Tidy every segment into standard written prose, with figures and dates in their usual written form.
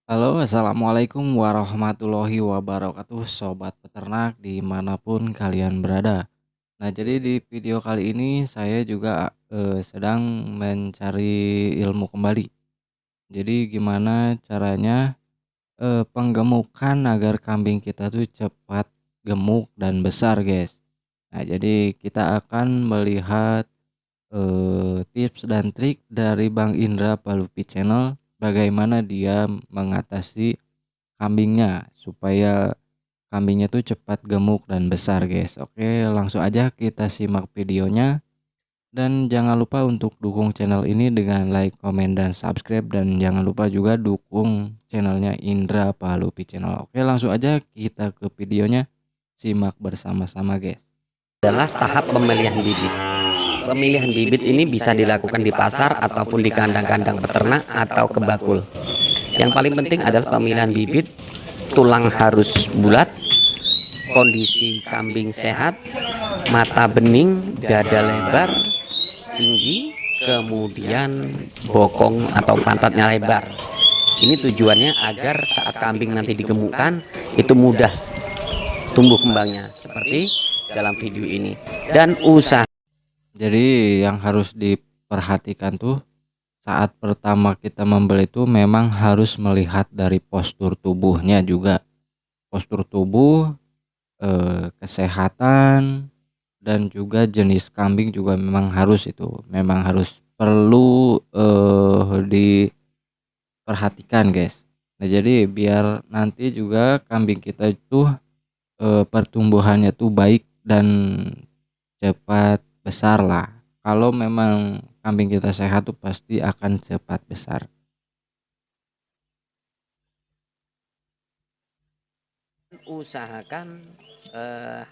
Halo, assalamualaikum warahmatullahi wabarakatuh, sobat peternak dimanapun kalian berada. Nah, jadi di video kali ini saya juga sedang mencari ilmu kembali. Jadi, gimana caranya penggemukan agar kambing kita tuh cepat gemuk dan besar, guys. Nah, jadi kita akan melihat tips dan trik dari Bang Indra Palupi Channel, bagaimana dia mengatasi kambingnya supaya kambingnya tuh cepat gemuk dan besar, guys. Oke, langsung aja kita simak videonya, dan jangan lupa untuk dukung channel ini dengan like, komen, dan subscribe, dan jangan lupa juga dukung channelnya Indra Palupi Channel. Oke, langsung aja kita ke videonya, simak bersama-sama, guys. Adalah tahap pemilihan bibit. Pemilihan bibit ini bisa dilakukan di pasar ataupun di kandang-kandang peternak atau kebakul. Yang paling penting adalah pemilihan bibit. Tulang harus bulat, kondisi kambing sehat, mata bening, dada lebar, tinggi, kemudian bokong atau pantatnya lebar. Ini tujuannya agar saat kambing nanti digemukkan itu mudah tumbuh kembangnya seperti dalam video ini. Dan usaha Jadi yang harus diperhatikan tuh saat pertama kita membeli itu memang harus melihat dari postur tubuhnya juga. Postur tubuh, kesehatan, dan juga jenis kambing juga memang harus itu, memang harus perlu, diperhatikan, guys. Nah, jadi biar nanti juga kambing kita itu, pertumbuhannya tuh baik dan cepat besar lah. Kalau memang kambing kita sehat tuh pasti akan cepat besar. usahakan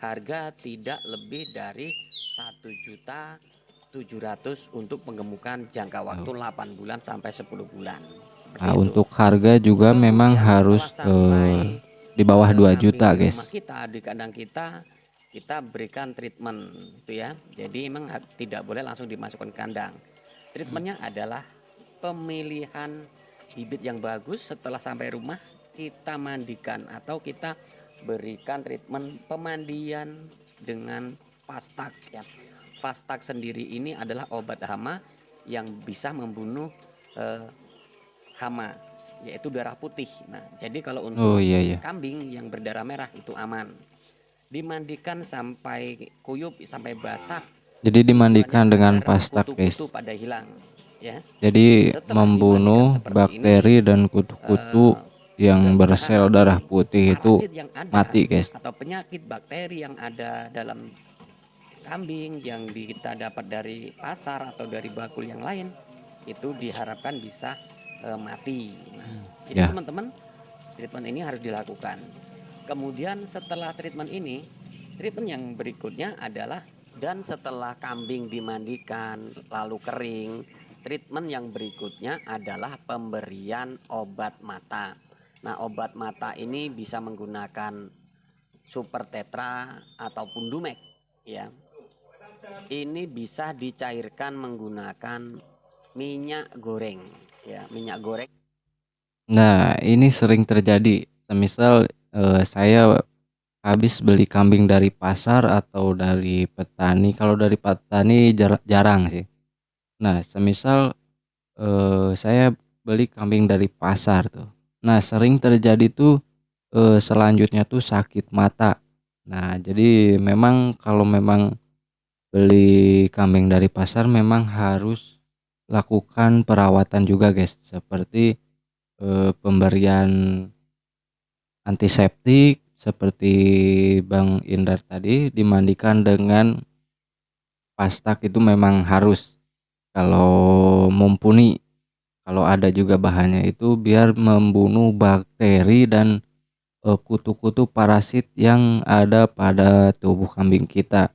harga tidak lebih dari 1.700.000 untuk penggemukan jangka waktu Oh. 8 bulan sampai 10 bulan. Seperti Nah, itu. untuk harga juga memang Kemudian setelah harus, sampai di bawah 2 juta, kambing di rumah guys. kita, di kandang kita, kita berikan treatment itu ya. Jadi memang tidak boleh langsung dimasukkan ke kandang. Treatmentnya adalah pemilihan bibit yang bagus. Setelah sampai rumah kita mandikan atau kita berikan treatment pemandian dengan Fastak ya. Fastak sendiri ini adalah obat hama yang bisa membunuh eh, hama, yaitu darah putih. Nah, jadi kalau Oh, untuk iya iya. kambing yang berdarah merah itu aman. Dimandikan sampai kuyup, sampai basah. Jadi Tujuannya dimandikan dengan agar pastak, kutu-kutu guys. pada hilang, ya. Jadi Setelah dimandikan membunuh seperti ini, bakteri dan kutu-kutu yang bersel darah berarti putih itu parasit yang ada mati, guys. atau penyakit bakteri yang ada dalam kambing yang kita dapat dari pasar atau dari bakul yang lain itu diharapkan bisa mati. Nah, jadi Ya. teman-teman, treatment ini harus dilakukan. Kemudian setelah treatment ini, treatment yang berikutnya adalah dan setelah kambing dimandikan lalu kering, treatment yang berikutnya adalah pemberian obat mata. Nah, obat mata ini bisa menggunakan Super Tetra ataupun Dumek ya. Ini bisa dicairkan menggunakan minyak goreng ya, minyak goreng. Nah, ini sering terjadi. Semisal saya habis beli kambing dari pasar atau dari petani. Kalau dari petani jarang sih. Nah, semisal saya beli kambing dari pasar tuh. Nah, sering terjadi tuh selanjutnya tuh sakit mata. Nah, jadi memang kalau memang beli kambing dari pasar memang harus lakukan perawatan juga, guys. Seperti pemberian antiseptik seperti Bang Indar tadi, dimandikan dengan pastak itu memang harus kalau mumpuni. Kalau ada juga bahannya itu biar membunuh bakteri dan kutu-kutu parasit yang ada pada tubuh kambing kita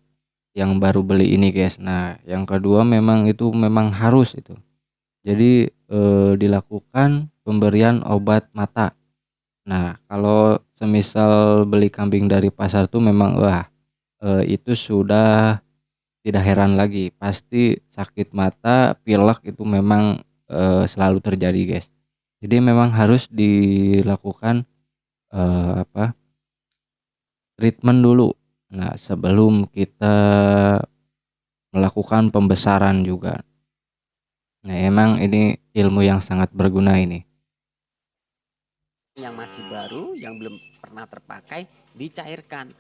yang baru beli ini, guys. Nah, yang kedua memang itu memang harus itu. Jadi dilakukan pemberian obat mata. Nah, kalau semisal beli kambing dari pasar tuh memang wah, itu sudah tidak heran lagi, pasti sakit mata, pilek itu memang selalu terjadi, guys. Jadi memang harus dilakukan, apa, treatment dulu. Nah, sebelum kita melakukan pembesaran juga. Nah, emang ini ilmu yang sangat berguna ini. Yang masih baru, yang belum pernah terpakai, dicairkan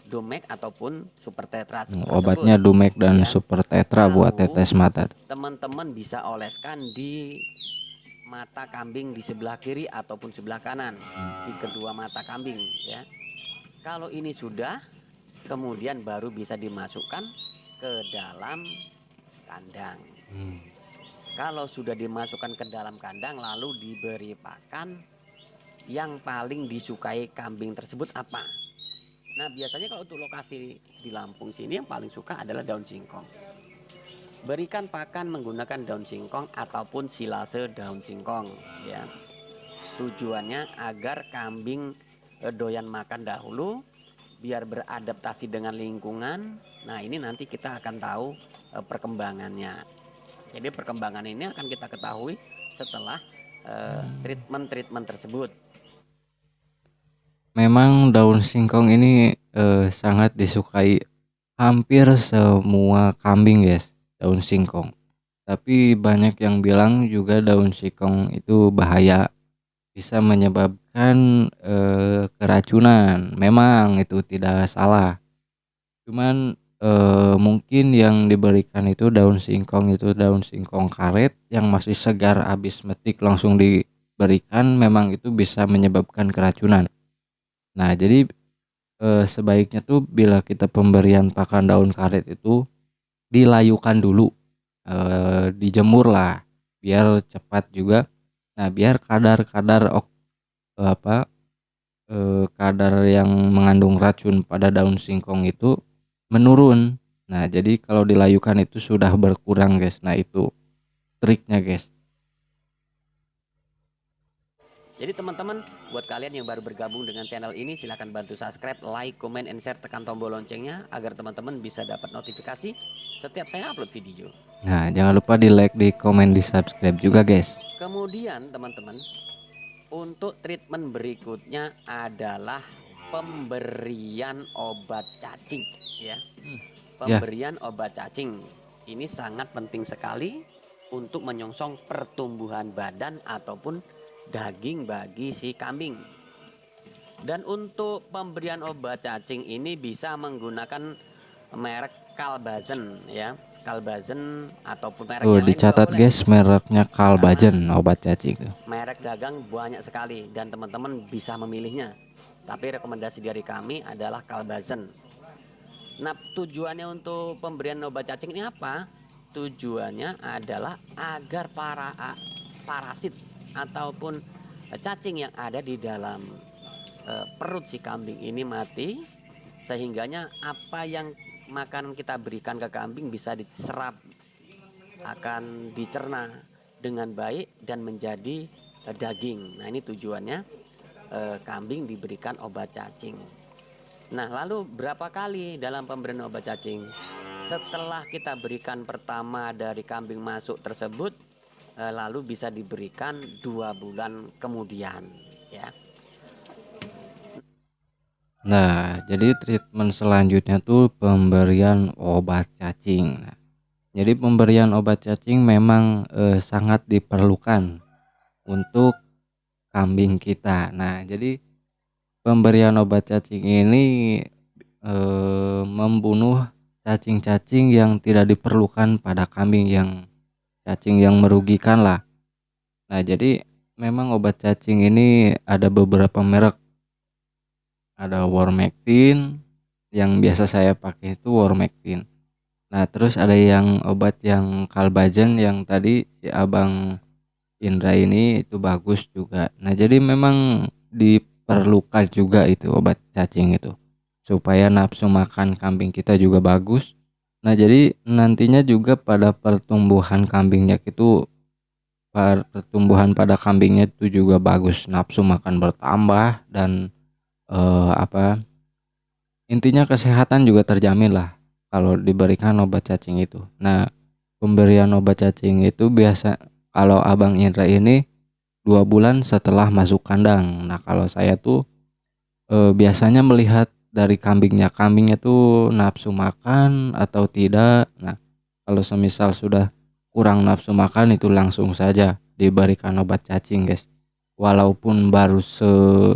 Domek ataupun Super Tetra tersebut, Obatnya Dumek dan ya. Super Tetra buat Lalu tetes mata. teman-teman bisa oleskan di mata kambing di sebelah kiri ataupun sebelah kanan, di kedua mata kambing, ya. Kalau ini sudah, kemudian baru bisa dimasukkan ke dalam kandang. Kalau sudah dimasukkan ke dalam kandang lalu diberi pakan, yang paling disukai kambing tersebut apa? Nah, biasanya kalau untuk lokasi di Lampung sini yang paling suka adalah daun singkong. Berikan pakan menggunakan daun singkong ataupun silase daun singkong, ya. Tujuannya agar kambing doyan makan dahulu biar beradaptasi dengan lingkungan. Nah, ini nanti kita akan tahu perkembangannya. Jadi perkembangan ini akan kita ketahui setelah treatment-treatment tersebut. Memang daun singkong ini sangat disukai hampir semua kambing, guys. Daun singkong. Tapi banyak yang bilang juga daun singkong itu bahaya, bisa menyebabkan keracunan. Memang itu tidak salah. Cuman mungkin yang diberikan itu daun singkong karet yang masih segar, habis metik langsung diberikan, memang itu bisa menyebabkan keracunan. Nah, jadi sebaiknya tuh bila kita pemberian pakan daun karet itu dilayukan dulu, dijemur lah biar cepat juga. Nah, biar kadar yang mengandung racun pada daun singkong itu menurun. Nah, jadi kalau dilayukan itu sudah berkurang, guys. Nah, itu triknya, guys. Jadi teman-teman, buat kalian yang baru bergabung dengan channel ini, silahkan bantu subscribe, like, comment, and share, tekan tombol loncengnya agar teman-teman bisa dapat notifikasi setiap saya upload video. Nah, jangan lupa di like, di komen, di subscribe juga, guys. Kemudian teman-teman, untuk treatment berikutnya adalah pemberian obat cacing, ya. Ya, Pemberian obat cacing ini sangat penting sekali untuk menyongsong pertumbuhan badan ataupun daging bagi si kambing. Dan untuk pemberian obat cacing ini bisa menggunakan merek Kalbazen, ya. Kalbazen ataupun merek tuh yang lain juga dicatat, boleh. guys, mereknya Karena Kalbazen obat cacing tuh. merek dagang banyak sekali dan teman-teman bisa memilihnya. Tapi rekomendasi dari kami adalah Kalbazen. Nah, tujuannya untuk pemberian obat cacing ini apa? Tujuannya adalah agar parasit ataupun cacing yang ada di dalam perut si kambing ini mati, sehingganya apa yang makanan kita berikan ke kambing bisa diserap, akan dicerna dengan baik dan menjadi daging. Nah, ini tujuannya kambing diberikan obat cacing. Nah, lalu berapa kali dalam pemberian obat cacing? Setelah kita berikan pertama dari kambing masuk tersebut, lalu bisa diberikan 2 bulan kemudian, ya. Nah, jadi treatment selanjutnya tuh pemberian obat cacing. Nah, jadi pemberian obat cacing memang sangat diperlukan untuk kambing kita. Nah, jadi pemberian obat cacing ini membunuh cacing-cacing yang tidak diperlukan pada kambing, yang cacing yang merugikan lah. Nah, jadi memang obat cacing ini ada beberapa merek. Ada Wormectin, yang biasa saya pakai itu Wormectin. Nah, terus ada yang obat yang Kalbazen yang tadi si Abang Indra ini itu bagus juga. Nah, jadi memang diperlukan juga itu obat cacing itu supaya nafsu makan kambing kita juga bagus. Nah, jadi nantinya juga pada pertumbuhan kambingnya itu pertumbuhan pada kambingnya itu juga bagus, nafsu makan bertambah dan apa, intinya kesehatan juga terjamin lah kalau diberikan obat cacing itu. Nah, pemberian obat cacing itu biasa kalau Abang Indra ini 2 bulan setelah masuk kandang. Nah, kalau saya tuh biasanya melihat dari kambingnya tuh nafsu makan atau tidak. Nah, kalau semisal sudah kurang nafsu makan itu langsung saja diberikan obat cacing, guys. Walaupun baru 2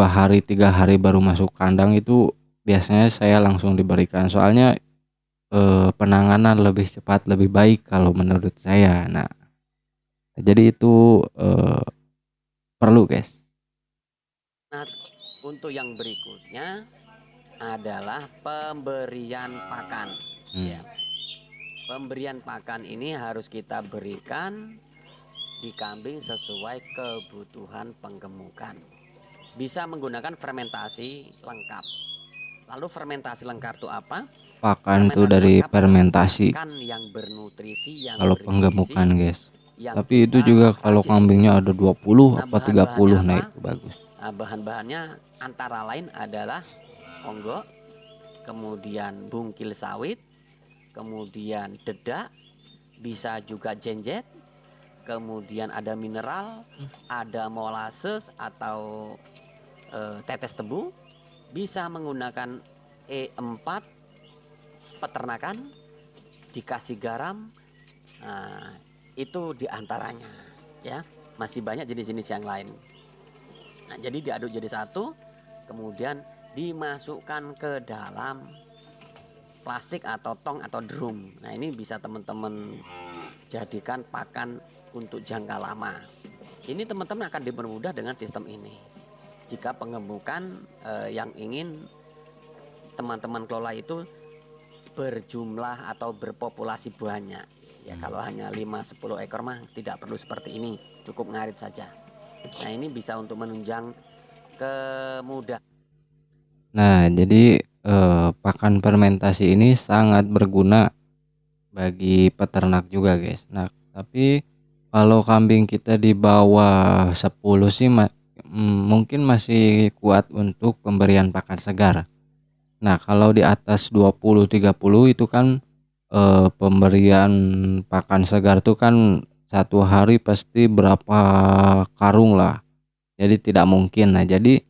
hari, 3 hari baru masuk kandang itu biasanya saya langsung diberikan. Soalnya penanganan lebih cepat, lebih baik kalau menurut saya. Nah, jadi itu perlu, guys. Nah, untuk yang berikutnya adalah pemberian pakan. Hmm. Ya, pemberian pakan ini harus kita berikan di kambing sesuai kebutuhan penggemukan. Bisa menggunakan fermentasi lengkap. Lalu fermentasi lengkap itu apa? Pakan tuh Fermentasi dari lengkap adalah fermentasi pakan yang bernutrisi, yang kalau penggemukan, bergizi, guys. yang Tapi itu kita juga kalau racik sendiri. kambingnya ada 20 Nah, apa bahan-bahannya 30, nah apa? itu bagus. Nah, bahan-bahannya antara lain adalah onggo, kemudian bungkil sawit, kemudian dedak, bisa juga jenjet, kemudian ada mineral, ada molasses atau tetes tebu, bisa menggunakan E4 peternakan, dikasih garam. Nah, itu diantaranya ya. Masih banyak jenis-jenis yang lain. Nah, jadi diaduk jadi satu, kemudian dimasukkan ke dalam plastik atau tong atau drum. Nah, ini bisa teman-teman jadikan pakan untuk jangka lama. Ini teman-teman akan dipermudah dengan sistem ini. Jika pengemukan yang ingin teman-teman kelola itu berjumlah atau berpopulasi banyak. Ya, kalau hanya 5-10 ekor mah tidak perlu seperti ini, cukup ngarit saja. Nah, ini bisa untuk menunjang kemudahan. Nah, jadi pakan fermentasi ini sangat berguna bagi peternak juga, guys. Nah, tapi kalau kambing kita di bawah 10 sih mungkin masih kuat untuk pemberian pakan segar. Nah, kalau di atas 20-30 itu kan pemberian pakan segar tuh kan 1 hari pasti berapa karung lah. Jadi tidak mungkin. Nah, jadi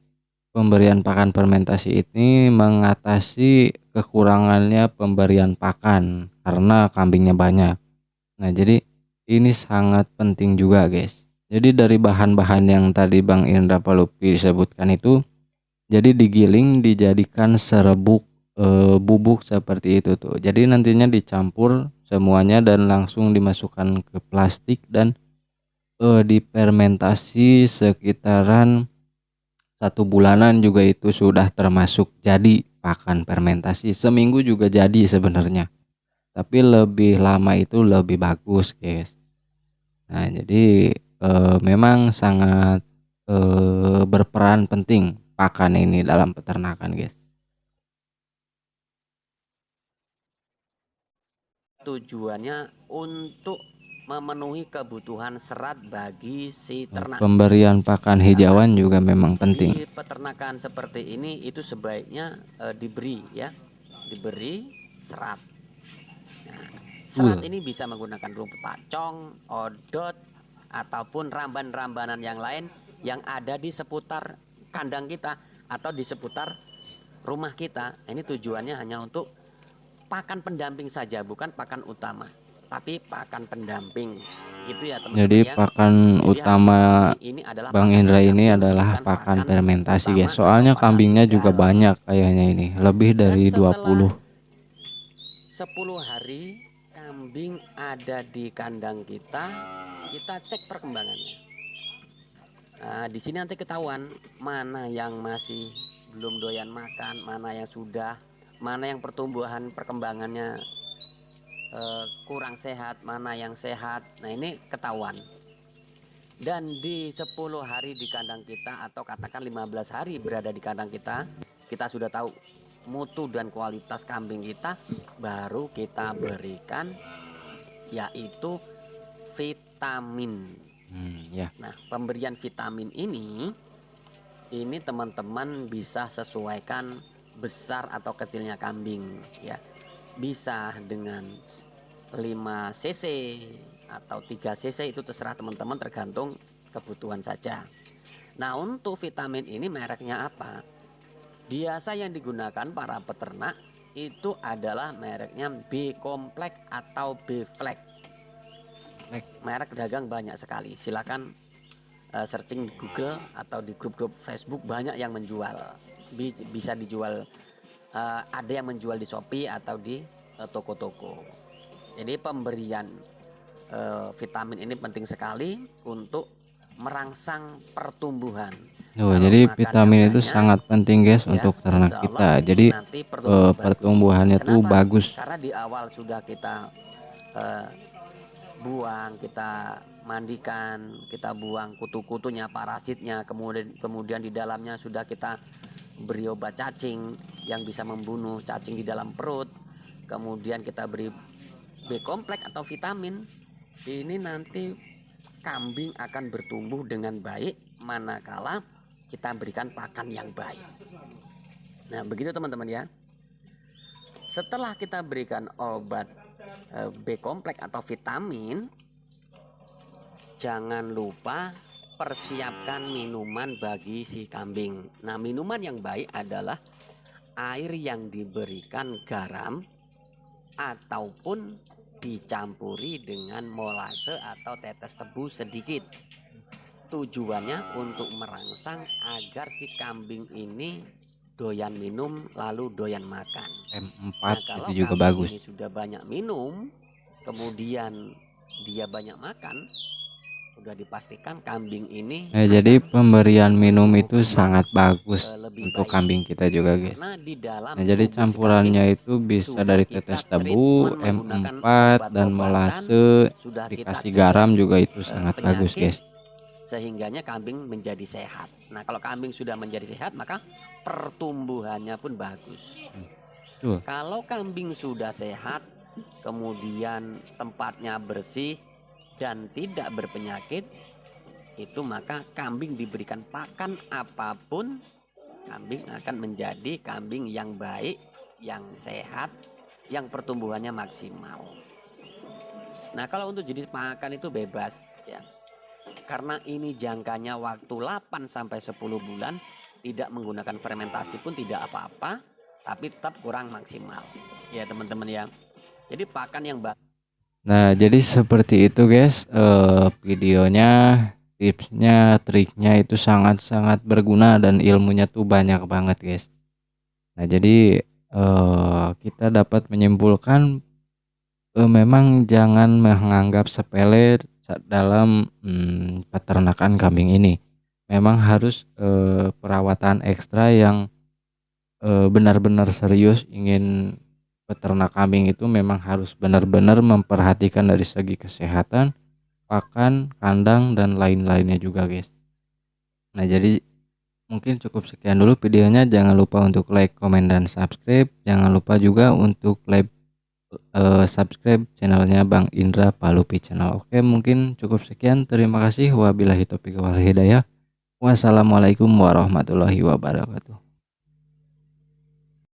pemberian pakan fermentasi ini mengatasi kekurangannya pemberian pakan karena kambingnya banyak. Nah, jadi ini sangat penting juga, guys. Jadi dari bahan-bahan yang tadi Bang Indra Palupi sebutkan itu, jadi digiling dijadikan serbuk bubuk seperti itu tuh. Jadi nantinya dicampur semuanya dan langsung dimasukkan ke plastik dan difermentasi sekitaran 1 bulanan juga itu sudah termasuk jadi pakan fermentasi. Seminggu juga jadi sebenarnya. Tapi lebih lama itu lebih bagus, guys. Nah, jadi memang sangat berperan penting pakan ini dalam peternakan, guys. Tujuannya untuk memenuhi kebutuhan serat bagi si ternak. Pemberian pakan Karena hijauan juga memang penting. di peternakan seperti ini itu sebaiknya diberi ya, diberi serat. Nah, serat ini bisa menggunakan rumput pacong, odot, ataupun ramban-rambanan yang lain yang ada di seputar kandang kita atau di seputar rumah kita. Ini tujuannya hanya untuk pakan pendamping saja, bukan pakan utama, tapi pakan pendamping. Itu ya teman-teman Jadi ya. pakan Jadi harus utama dipahami ini adalah Bang pakan Indra ini pendamping, adalah bukan pakan pakan fermentasi, utama guys. atau Soalnya pakan kambingnya juga tunggal. banyak kayaknya ini, lebih Dan dari setelah 20. 10 hari kambing ada di kandang kita, kita cek perkembangannya. Nah, di sini nanti ketahuan mana yang masih belum doyan makan, mana yang sudah, mana yang pertumbuhan perkembangannya kurang sehat, mana yang sehat. Nah, ini ketahuan. Dan di 10 hari di kandang kita atau katakan 15 hari berada di kandang kita sudah tahu mutu dan kualitas kambing kita, baru kita berikan yaitu vitamin. Ya. Nah, pemberian vitamin ini teman-teman bisa sesuaikan besar atau kecilnya kambing ya. Bisa dengan 5 cc atau 3 cc, itu terserah teman-teman, tergantung kebutuhan saja. Nah, untuk vitamin ini mereknya apa? Biasa yang digunakan para peternak itu adalah mereknya B Kompleks atau B Flag. Merek dagang banyak sekali. Silakan searching di Google atau di grup-grup Facebook, banyak yang menjual. Bisa dijual, ada yang menjual di Shopee atau di toko-toko. Jadi pemberian vitamin ini penting sekali untuk merangsang pertumbuhan. Kalau Jadi makan yang vitamin itu banyak, sangat penting guys ya untuk ternak insya Allah kita. Jadi nanti pertumbuhan bagus. pertumbuhannya tuh Kenapa? bagus. Karena di awal sudah kita buang, kita mandikan, kita buang kutu-kutunya, parasitnya, kemudian di dalamnya sudah kita beri obat cacing yang bisa membunuh cacing di dalam perut. Kemudian kita beri B kompleks atau vitamin. Ini nanti kambing akan bertumbuh dengan baik manakala kita berikan pakan yang baik. Nah, begitu teman-teman ya. Setelah kita berikan obat B kompleks atau vitamin, jangan lupa persiapkan minuman bagi si kambing. Nah, minuman yang baik adalah air yang diberikan garam ataupun dicampuri dengan molase atau tetes tebu sedikit. Tujuannya untuk merangsang agar si kambing ini doyan minum lalu doyan makan. M4 Nah, kalau itu juga kambing bagus. ini sudah banyak minum, kemudian dia banyak makan, sudah dipastikan kambing ini Jadi pemberian minum itu pertumbuhannya sangat bagus lebih untuk baik. kambing kita juga guys. Karena di dalam Jadi tubuh si kambing campurannya itu bisa sudah dari kita tetes tebu, treatment menggunakan M4 dan obat-obatan, molase, sudah kita dikasih cegah garam juga itu sangat bagus guys. sehingganya kambing menjadi sehat. Nah, kalau kambing sudah menjadi sehat, maka pertumbuhannya pun bagus. Betul. Kalau kambing sudah sehat, kemudian tempatnya bersih dan tidak berpenyakit, itu maka kambing diberikan pakan apapun, kambing akan menjadi kambing yang baik, yang sehat, yang pertumbuhannya maksimal. Nah, kalau untuk jenis pakan itu bebas ya. Karena ini jangkanya waktu 8 sampai 10 bulan, tidak menggunakan fermentasi pun tidak apa-apa, tapi tetap kurang maksimal. Ya, teman-teman ya. Jadi pakan yang bagus. Nah, jadi seperti itu guys, videonya, tipsnya, triknya itu sangat-sangat berguna dan ilmunya tuh banyak banget guys. Nah, jadi kita dapat menyimpulkan memang jangan menganggap sepele dalam peternakan kambing ini. Memang harus perawatan ekstra yang benar-benar serius. Ingin peternak kambing itu memang harus benar-benar memperhatikan dari segi kesehatan, pakan, kandang, dan lain-lainnya juga guys. Nah, jadi mungkin cukup sekian dulu videonya. Jangan lupa untuk like, komen, dan subscribe. Jangan lupa juga untuk subscribe channelnya Bang Indra Palupi Channel. Oke, mungkin cukup sekian. Terima kasih. Wabillahi taufiq wal hidayah. Wassalamualaikum warahmatullahi wabarakatuh.